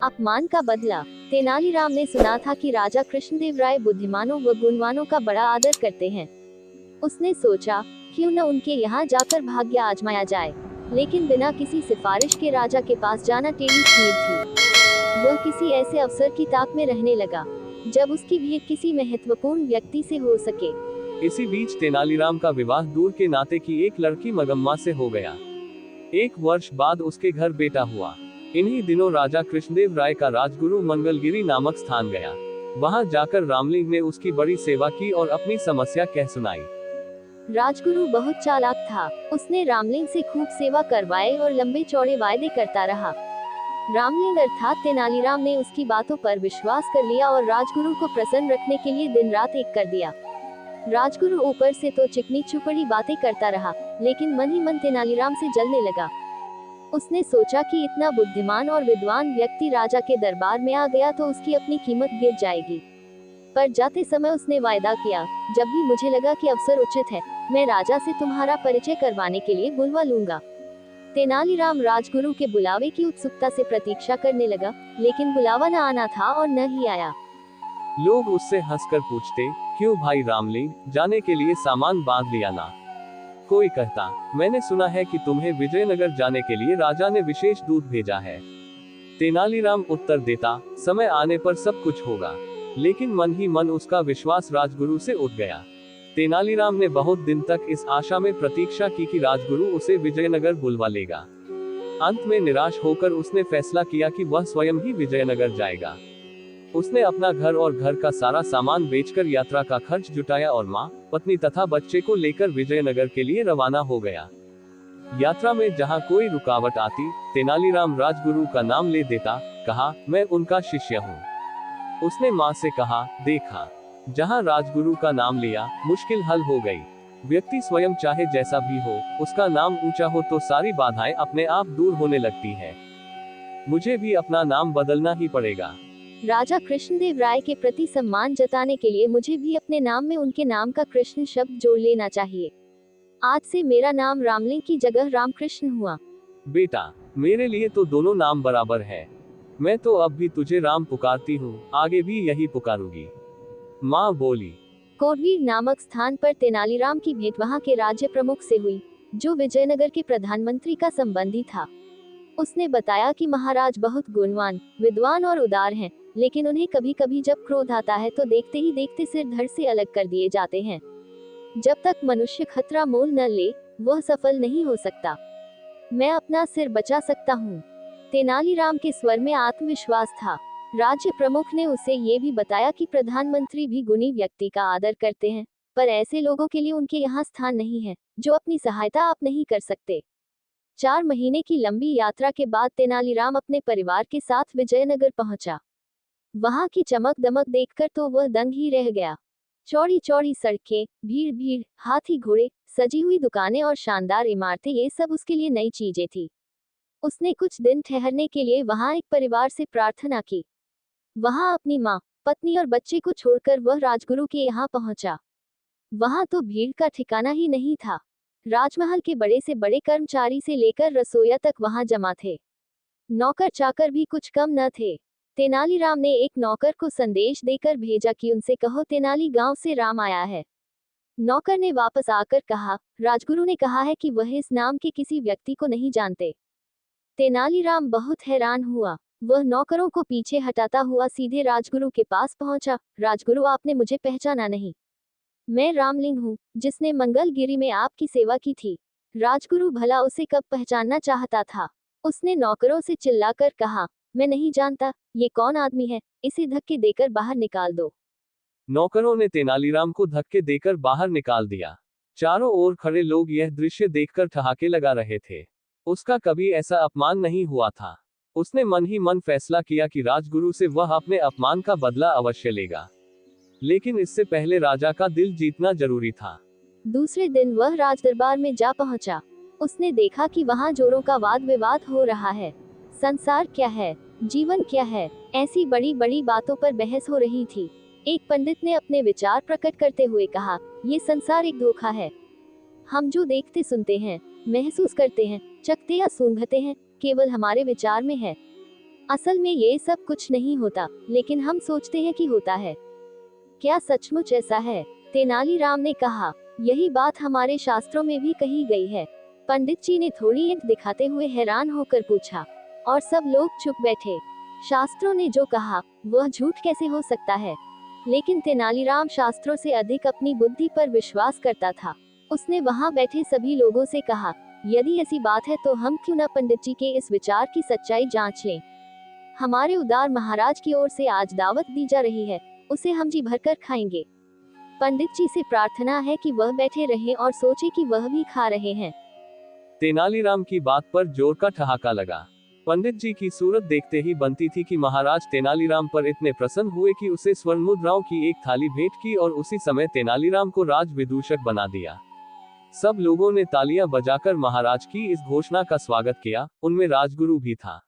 अपमान का बदला। तेनालीराम ने सुना था कि राजा कृष्णदेव राय बुद्धिमानों व गुणवानों का बड़ा आदर करते हैं। उसने सोचा, क्यों न उनके यहाँ जाकर भाग्य आजमाया जाए। लेकिन बिना किसी सिफारिश के राजा के पास जाना टेढ़ी खीर थी। वह किसी ऐसे अवसर की ताक में रहने लगा, जब उसकी भेंट किसी महत्वपूर्ण व्यक्ति से हो सके। इसी बीच तेनालीराम का विवाह दूर के नाते की एक लड़की मगम्मा से हो गया। 1 वर्ष बाद उसके घर बेटा हुआ। इन्हीं दिनों राजा कृष्णदेव राय का राजगुरु मंगलगिरी नामक स्थान गया। वहां जाकर रामलिंग ने उसकी बड़ी सेवा की और अपनी समस्या कह सुनाई। राजगुरु बहुत चालाक था। उसने रामलिंग से खूब सेवा करवाए और लंबे चौड़े वायदे करता रहा। रामलिंग अर्थात तेनालीराम ने उसकी बातों पर विश्वास कर लिया और राजगुरु को प्रसन्न रखने के लिए दिन रात एक कर दिया। राजगुरु ऊपर से तो चिकनी चुपड़ी बातें करता रहा, लेकिन मन ही मन तेनालीराम से जलने लगा। उसने सोचा कि इतना बुद्धिमान और विद्वान व्यक्ति राजा के दरबार में आ गया तो उसकी अपनी कीमत गिर जाएगी। पर जाते समय उसने वायदा किया, जब भी मुझे लगा कि अवसर उचित है, मैं राजा से तुम्हारा परिचय करवाने के लिए बुलवा लूंगा। तेनालीराम राजगुरु के बुलावे की उत्सुकता से प्रतीक्षा करने लगा, लेकिन बुलावा न आना था और न ही आया। लोग उससे हंसकर पूछते, क्यों भाई रामलिंग, जाने के लिए सामान बांध लिया ना? कोई कहता, मैंने सुना है कि तुम्हें विजयनगर जाने के लिए राजा ने विशेष दूत भेजा है। तेनालीराम उत्तर देता, समय आने पर सब कुछ होगा। लेकिन मन ही मन उसका विश्वास राजगुरु से उठ गया। तेनालीराम ने बहुत दिन तक इस आशा में प्रतीक्षा की कि राजगुरु उसे विजयनगर बुलवा लेगा। अंत में निराश होकर उसने फैसला किया कि वह स्वयं ही विजयनगर जाएगा। उसने अपना घर और घर का सारा सामान बेचकर यात्रा का खर्च जुटाया और माँ, पत्नी तथा बच्चे को लेकर विजयनगर के लिए रवाना हो गया। यात्रा में जहाँ कोई रुकावट आती, तेनालीराम राजगुरु का नाम ले देता, कहा, मैं उनका शिष्य हूँ। उसने माँ से कहा, देखा, जहाँ राजगुरु का नाम लिया, मुश्किल हल हो गई। व्यक्ति स्वयं चाहे जैसा भी हो, उसका नाम ऊंचा हो तो सारी बाधाएं अपने आप दूर होने लगती है। मुझे भी अपना नाम बदलना ही पड़ेगा। राजा कृष्णदेव राय के प्रति सम्मान जताने के लिए मुझे भी अपने नाम में उनके नाम का कृष्ण शब्द जोड़ लेना चाहिए। आज से मेरा नाम रामलिंग की जगह रामकृष्ण हुआ। बेटा, मेरे लिए तो दोनों नाम बराबर है। मैं तो अब भी तुझे राम पुकारती हूँ, आगे भी यही पुकारूंगी। माँ बोली। कोरवीर नामक स्थान पर तेनालीराम की भेंट वहां के राज्य प्रमुख से हुई, जो विजयनगर के प्रधानमंत्री का संबंधी था। उसने बताया कि महाराज बहुत गुणवान, विद्वान और उदार हैं, लेकिन उन्हें कभी कभी जब क्रोध आता है तो देखते ही देखते सिर धड़ से अलग कर दिए जाते हैं। जब तक मनुष्य खतरा मोल न ले, वह सफल नहीं हो सकता। मैं अपना सिर बचा सकता हूँ। तेनालीराम के स्वर में आत्मविश्वास था। राज्य प्रमुख ने उसे ये भी बताया कि प्रधानमंत्री भी गुणी व्यक्ति का आदर करते हैं, पर ऐसे लोगों के लिए उनके यहाँ स्थान नहीं है, जो अपनी सहायता आप नहीं कर सकते। 4 महीने की लंबी यात्रा के बाद तेनालीराम अपने परिवार के साथ विजयनगर पहुंचा। वहां की चमक दमक देखकर तो वह दंग ही रह गया। चौड़ी चौड़ी सड़कें, भीड़ भीड़, हाथी घोड़े, सजी हुई दुकानें और शानदार इमारतें, ये सब उसके लिए नई चीजें थी। उसने कुछ दिन ठहरने के लिए वहां एक परिवार से प्रार्थना की। वहां अपनी माँ, पत्नी और बच्चे को छोड़कर वह राजगुरु के यहाँ पहुंचा। वहां तो भीड़ का ठिकाना ही नहीं था। राजमहल के बड़े से बड़े कर्मचारी से लेकर रसोइया तक वहां जमा थे। नौकर चाकर भी कुछ कम न थे। तेनालीराम ने एक नौकर को संदेश देकर भेजा कि उनसे कहो तेनाली गांव से राम आया है। नौकर ने वापस आकर कहा, राजगुरु ने कहा है कि वह इस नाम के किसी व्यक्ति को नहीं जानते। तेनालीराम बहुत हैरान हुआ। वह नौकरों को पीछे हटाता हुआ सीधे राजगुरु के पास पहुंचा। राजगुरु, आपने मुझे पहचाना नहीं? मैं रामलिंग हूँ, जिसने मंगलगिरी में आपकी सेवा की थी। राजगुरु भला उसे कब पहचानना चाहता था। उसने नौकरों से चिल्लाकर कहा, मैं नहीं जानता, ये कौन आदमी है, इसे धक्के देकर बाहर निकाल दो। नौकरों ने तेनालीराम को धक्के देकर बाहर निकाल दिया। चारों ओर खड़े लोग यह दृश्य देखकर ठहाके लगा रहे थे। उसका कभी ऐसा अपमान नहीं हुआ था। उसने मन ही मन फैसला किया कि राजगुरु से वह अपने अपमान का बदला अवश्य लेगा। लेकिन इससे पहले राजा का दिल जीतना जरूरी था। दूसरे दिन वह राजदरबार में जा पहुंचा। उसने देखा कि वहां जोरों का वाद विवाद हो रहा है। संसार क्या है, जीवन क्या है, ऐसी बड़ी बड़ी बातों पर बहस हो रही थी। एक पंडित ने अपने विचार प्रकट करते हुए कहा, ये संसार एक धोखा है। हम जो देखते सुनते हैं, महसूस करते हैं, चखते या सूंघते हैं, केवल हमारे विचार में है। असल में ये सब कुछ नहीं होता, लेकिन हम सोचते हैं कि होता है। क्या सचमुच ऐसा है? तेनालीराम ने कहा। यही बात हमारे शास्त्रों में भी कही गई है। पंडित जी ने थोड़ी ईंट दिखाते हुए हैरान होकर पूछा, और सब लोग चुप बैठे। शास्त्रों ने जो कहा वह झूठ कैसे हो सकता है? लेकिन तेनालीराम शास्त्रों से अधिक अपनी बुद्धि पर विश्वास करता था। उसने वहां बैठे सभी लोगों से कहा, यदि ऐसी बात है तो हम क्यों न पंडित जी के इस विचार की सच्चाई जांच लें। हमारे उदार महाराज की ओर से आज दावत दी जा रही है, उसे हम जी भरकर खाएंगे। पंडित जी से प्रार्थना है कि वह बैठे रहें और सोचे कि वह भी खा रहे हैं। तेनालीराम की बात पर जोर का ठहाका लगा। पंडित जी की सूरत देखते ही बनती थी कि महाराज तेनालीराम पर इतने प्रसन्न हुए कि उसे स्वर्ण मुद्राओं की एक थाली भेंट की और उसी समय तेनालीराम को राज विदूषक बना दिया। सब लोगों ने तालियां बजाकर महाराज की इस घोषणा का स्वागत किया, उनमें राजगुरु भी था।